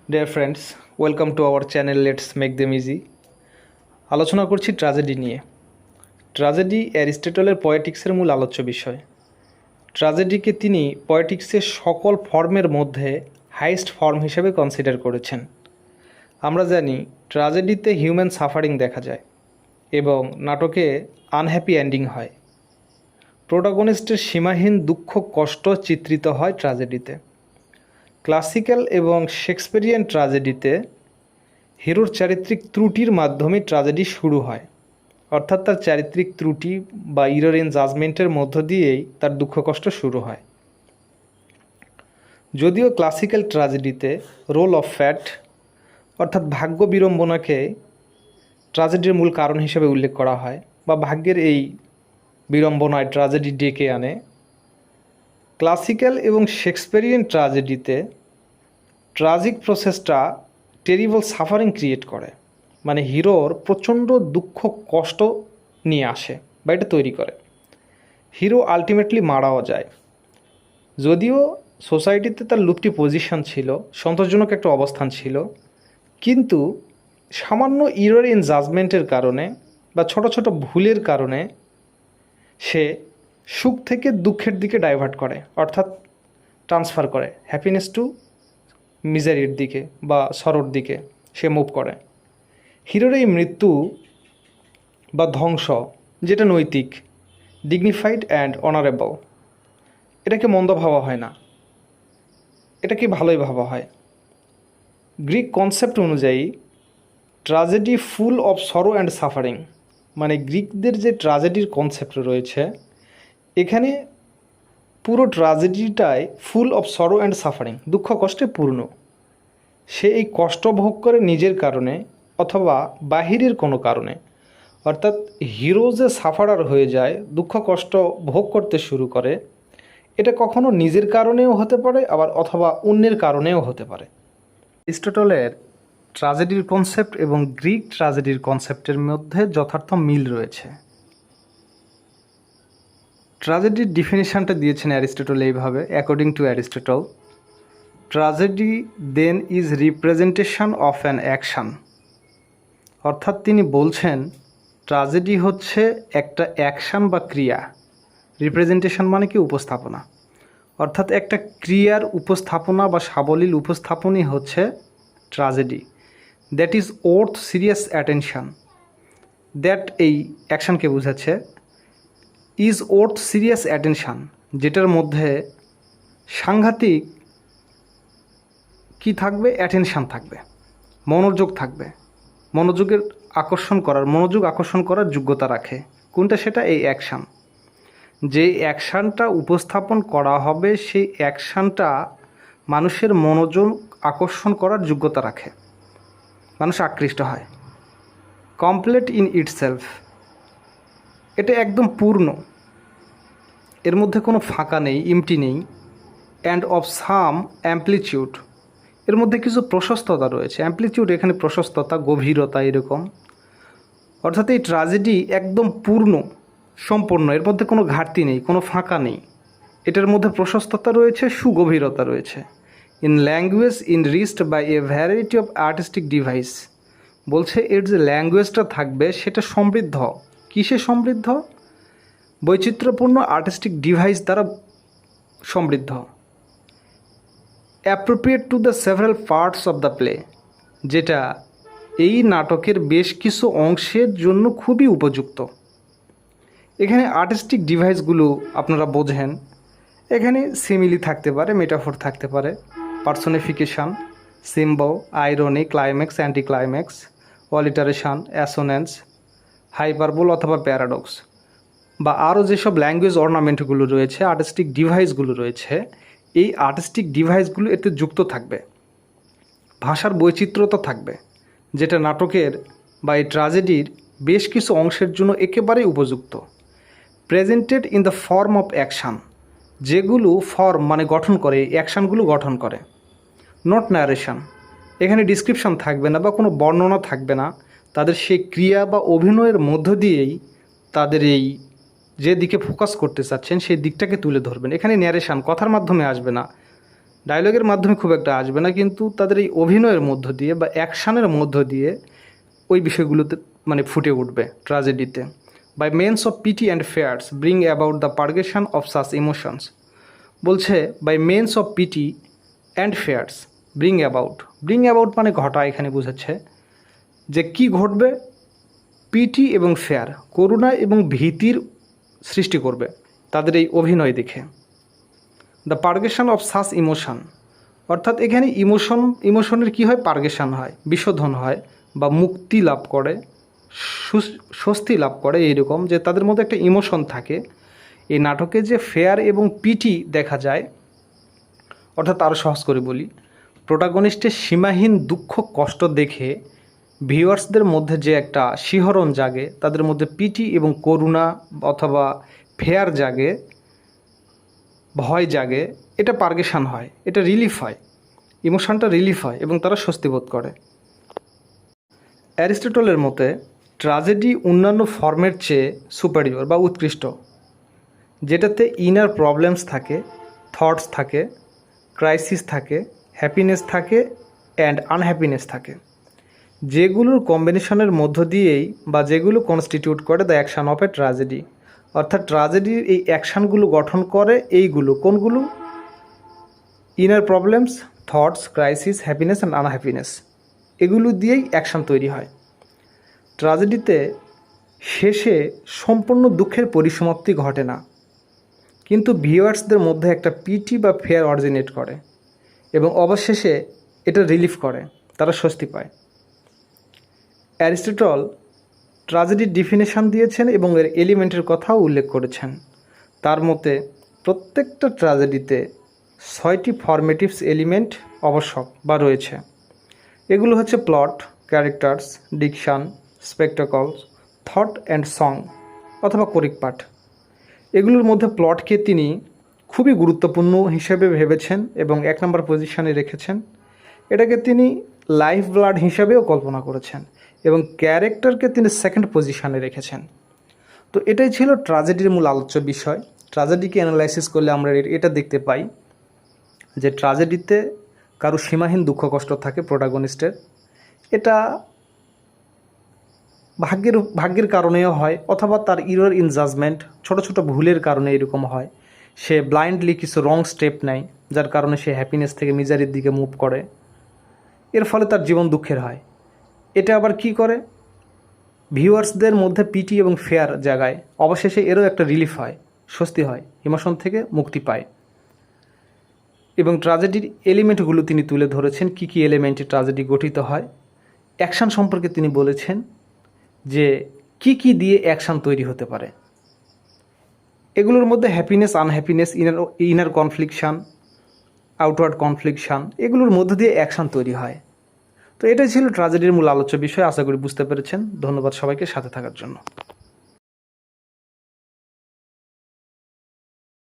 Dear friends, welcome to our channel Let's Make Them Easy. আলোচনা করছি tragedy নিয়ে। Tragedy অ্যারিস্টটলের পয়েটিক্সের মূল আলোচ্য বিষয়। ট্র্যাজেডিকে তিনি পয়েটিক্সের সকল ফর্মের মধ্যে হাইয়েস্ট ফর্ম হিসেবে কনসিডার করেছেন। আমরা জানি ট্র্যাজেডিতে হিউম্যান সাফারিং দেখা যায় এবং নাটকে আনহ্যাপি এন্ডিং হয়। প্রোটাগনিস্টের সীমাহীন দুঃখ কষ্ট চিত্রিত হয় ট্র্যাজেডিতে। ক্লাসিক্যাল এবং শেক্সপিয়ারিয়ান ট্র্যাজেডিতে হিরোর চারিত্রিক ত্রুটির মাধ্যমে ট্র্যাজেডি শুরু হয়, অর্থাৎ তার চারিত্রিক ত্রুটি বা ইরর ইন জাজমেন্টের মধ্য দিয়েই তার দুঃখ কষ্ট শুরু হয়। যদিও ক্লাসিক্যাল ট্র্যাজেডিতে রোল অফ ফ্যাট অর্থাৎ ভাগ্য বিড়ম্বনাকে ট্র্যাজেডির মূল কারণ হিসেবে উল্লেখ করা হয় বা ভাগ্যের এই বিড়ম্বনায় ট্র্যাজেডি ডেকে আনে, ক্লাসিক্যাল এবং শেক্সপিয়ারিয়ান ট্র্যাজেডিতে ট্র্যাজিক প্রসেসটা টেরিবল সাফারিং ক্রিয়েট করে, মানে হিরোর প্রচণ্ড দুঃখ কষ্ট নিয়ে আসে বা এটা তৈরি করে। হিরো আলটিমেটলি মারাও যায়। যদিও সোসাইটিতে তার লুপ্তি পজিশন ছিল, সন্তোষজনক একটা অবস্থান ছিল, কিন্তু সামান্য ইরর ইন জাজমেন্টের কারণে বা ছোট ছোট ভুলের কারণে সে সুখ থেকে দুঃখের দিকে ডাইভার্ট করে, অর্থাৎ ট্রান্সফার করে হ্যাপিনেস টু মিজারির দিকে বা সরোর দিকে সে মুভ করে। হিরোর এই মৃত্যু বা ধ্বংস, যেটা নৈতিক, ডিগনিফাইড অ্যান্ড অনারেবল, এটাকে মন্দ ভাবা হয় না, এটাকে ভালোই ভাবা হয়। গ্রিক কনসেপ্ট অনুযায়ী tragedy full of sorrow and suffering, মানে গ্রিকদের যে ট্র্যাজেডির কনসেপ্ট রয়েছে এখানে পুরো ট্র্যাজেডিটাই full of sorrow and suffering, দুঃখ কষ্টে পূর্ণ। সে এই কষ্ট ভোগ করে নিজের কারণে অথবা বাহিরের কোনো কারণে, অর্থাৎ হিরো যে সাফারার হয়ে যায়, দুঃখ কষ্ট ভোগ করতে শুরু করে, এটা কখনো নিজের কারণেও হতে পারে আবার অথবা অন্যের কারণেও হতে পারে। অ্যারিস্টটলের ট্র্যাজেডির কনসেপ্ট এবং গ্রিক ট্র্যাজেডির কনসেপ্টের মধ্যে যথার্থ মিল রয়েছে। ট্র্যাজেডির ডিফিনিশনটা দিয়েছেন অ্যারিস্টটল এইভাবে: according to Aristotle, tragedy then is representation of an action. অর্থাৎ তিনি বলছেন ট্র্যাজেডি হচ্ছে একটা অ্যাকশান বা ক্রিয়া। রিপ্রেজেন্টেশন মানে কি? উপস্থাপনা। অর্থাৎ একটা ক্রিয়ার উপস্থাপনা বা সাবলীল উপস্থাপনই হচ্ছে tragedy. That is worth serious attention. That এই অ্যাকশানকে বোঝাচ্ছে। ইজ ওর্থ সিরিয়াস অ্যাটেনশন, যেটার মধ্যে সাংঘাতিক কি থাকবে? অ্যাটেনশান থাকবে, মনোযোগ থাকবে, মনোযোগ আকর্ষণ করার যোগ্যতা রাখে। কোনটা সেটা? এই অ্যাকশান। যে অ্যাকশানটা উপস্থাপন করা হবে সেই অ্যাকশানটা মানুষের মনোযোগ আকর্ষণ করার যোগ্যতা রাখে, মানুষ আকৃষ্ট হয়। কমপ্লিট ইন ইটসেলফ, এটা একদম পূর্ণ, এর মধ্যে কোনো ফাঁকা নেই, এমটি নেই। অ্যান্ড অফ সাম অ্যাম্পলিটিউড, এর মধ্যে কিছু প্রশস্ততা রয়েছে। অ্যাম্পলিটিউড এখানে প্রশস্ততা, গভীরতা, এরকম। অর্থাৎ এই ট্র্যাজেডি একদম পূর্ণ, সম্পূর্ণ, এর মধ্যে কোনো ঘাটতি নেই, কোনো ফাঁকা নেই। এটার মধ্যে প্রশস্ততা রয়েছে, সুগভীরতা রয়েছে। In language enriched by a variety of artistic device, বলছে এর যে ল্যাঙ্গুয়েজটা থাকবে সেটা সমৃদ্ধ। কিসে সমৃদ্ধ? বৈচিত্র্যপূর্ণ আর্টিস্টিক ডিভাইস দ্বারা সমৃদ্ধ। Appropriate to the several parts of the play, যেটা এই নাটকের বেশ কিছু অংশের জন্য খুবই উপযুক্ত। এখানে আর্টিস্টিক ডিভাইসগুলো আপনারা বোঝেন, এখানে সিমিলি থাকতে পারে, মেটাফোর থাকতে পারে, personification, symbol, irony, climax, anti climax, alliteration, assonance, hyperbole অথবা প্যারাডক্স, বা আরও যেসব ল্যাঙ্গুয়েজ অর্নামেন্টগুলো রয়েছে, আর্টিস্টিক ডিভাইসগুলো রয়েছে, এই আর্টিস্টিক ডিভাইসগুলো এতে যুক্ত থাকবে। ভাষার বৈচিত্র্যতা থাকবে, যেটা নাটকের বা এই ট্র্যাজেডির বেশ কিছু অংশের জন্য একেবারেই উপযুক্ত। Presented in the form of action, যেগুলো ফর্ম মানে গঠন করে, অ্যাকশানগুলো গঠন করে। নট ন্যারেশন, এখানে ডিসক্রিপশন থাকবে না বা কোনো বর্ণনা থাকবে না, তাদের সেই ক্রিয়া বা অভিনয়ের মধ্য দিয়েই তাদের এই যে দিকে ফোকাস করতে চাচ্ছেন সেই দিকটাকে তুলে ধরবেন। এখানে ন্যারেশন কথার মাধ্যমে আসবে না, ডায়লগের মাধ্যমে খুব একটা আসবে না, কিন্তু তাদের এই অভিনয়ের মধ্য দিয়ে বা অ্যাকশানের মধ্য দিয়ে ওই বিষয়গুলোতে মানে ফুটে উঠবে ট্র্যাজেডিতে। By means of pity and fears bring about the purgation of such emotions. বলছে by means of pity and fears bring about মানে ঘটা এখানে বোঝাচ্ছে যে কি ঘটবে, পিটি এবং ফেয়ার করুণা এবং ভীতির সৃষ্টি করবে তাদের এই অভিনয় দেখে। দ্য পার্গেশন অফ সাস ইমোশন অর্থাৎ এখানে ইমোশনের কি হয়, পার্গেশন হয়, বিশোধন হয় বা মুক্তি লাভ করে, স্বস্তি লাভ করে, এইরকম যে তাদের মধ্যে একটা ইমোশন থাকে। এই নাটকে যে ফেয়ার এবং পিটি দেখা যায়, অর্থাৎ আরও সহজ করে বলি, প্রোটাগনিস্টের সীমাহীন দুঃখ কষ্ট দেখে ভিউয়ার্সদের মধ্যে যে একটা শিহরণ জাগে, তাদের মধ্যে পিটি এবং করুণা অথবা ফেয়ার জাগে, ভয় জাগে, এটা পার্গেশন হয়, এটা রিলিফ হয়, ইমোশনটা রিলিফ হয় এবং তারা স্বস্তি বোধ করে। অ্যারিস্টটলের মতে ট্র্যাজেডি অন্যান্য ফর্মের চেয়ে সুপারিয়র বা উৎকৃষ্ট, যেটাতে ইনার প্রবলেমস থাকে, থটস থাকে, ক্রাইসিস থাকে, হ্যাপিনেস থাকে অ্যান্ড আনহ্যাপিনেস থাকে, যেগুলোর কম্বিনেশনের মধ্য দিয়েই বা যেগুলো কনস্টিটিউট করে the action of a tragedy. অর্থাৎ ট্র্যাজেডির এই অ্যাকশানগুলো গঠন করে এইগুলো, কোনগুলো, inner problems, thoughts, crisis, happiness and unhappiness, এগুলো দিয়েই অ্যাকশান তৈরি হয়। ট্র্যাজেডিতে শেষে সম্পূর্ণ দুঃখের পরিসমাপ্তি ঘটে না, কিন্তু ভিউয়ার্সদের মধ্যে একটা পিটি বা ফেয়ার অরিজিনেট করে এবং অবশেষে এটা রিলিফ করে, তারা স্বস্তি পায়। অ্যারিস্টটল ট্র্যাজেডির ডিফিনেশন দিয়েছেন এবং এর এলিমেন্টের কথাও উল্লেখ করেছেন। তার মতে প্রত্যেকটা ট্র্যাজেডিতে 6টি ফরমেটিভস এলিমেন্ট আবশ্যক বা রয়েছে। এগুলো হচ্ছে plot, characters, diction, spectacles, thought and song অথবা পরিপাঠ। এগুলোর মধ্যে প্লটকে তিনি খুবই গুরুত্বপূর্ণ হিসেবে ভেবেছেন এবং 1 নম্বর পজিশনে রেখেছেন। এটাকে তিনি লাইফ ব্লাড হিসাবেও কল্পনা করেছেন এবং ক্যারেক্টারকে তিনি 2nd পজিশনে রেখেছেন। তো এটাই ছিল ট্র্যাজেডির মূল আলোচ্য বিষয়। ট্র্যাজেডিকে অ্যানালাইসিস করলে আমরা এটা দেখতে পাই যে ট্র্যাজেডিতে কারো সীমাহীন দুঃখ কষ্ট থাকে প্রোটাগনিস্টের। এটা ভাগ্যের কারণেও হয় অথবা তার ইরর ইন জাজমেন্ট, ছোটো ছোটো ভুলের কারণে এরকম হয়। সে ব্লাইন্ডলি কিছু রং স্টেপ নেয়, যার কারণে সে হ্যাপিনেস থেকে মিজারির দিকে মুভ করে, এর ফলে তার জীবন দুঃখের হয়। এটা আবার কি করে, ভিউয়ার্সদের মধ্যে পিটি এবং ফেয়ার জাগায়, অবশেষে এরও একটা রিলিফ হয়, স্বস্তি হয়, ইমোশন থেকে মুক্তি পায়। এবং ট্র্যাজেডির এলিমেন্টগুলো তিনি তুলে ধরেছেন, কী কী এলিমেন্টে ট্র্যাজেডি গঠিত হয়। অ্যাকশান সম্পর্কে তিনি বলেছেন যে কি কি দিয়ে অ্যাকশান তৈরি হতে পারে। এগুলোর মধ্যে হ্যাপিনেস, আনহ্যাপিনেস, ইনার কনফ্লিকশান, আউটওয়ার্ড কনফ্লিকশান, এগুলোর মধ্য দিয়ে অ্যাকশান তৈরি হয়। তো এটাই ছিল ট্র্যাজেডির মূল আলোচ্য বিষয়। আশা করি বুঝতে পেরেছেন। ধন্যবাদ সবাইকে সাথে থাকার জন্য।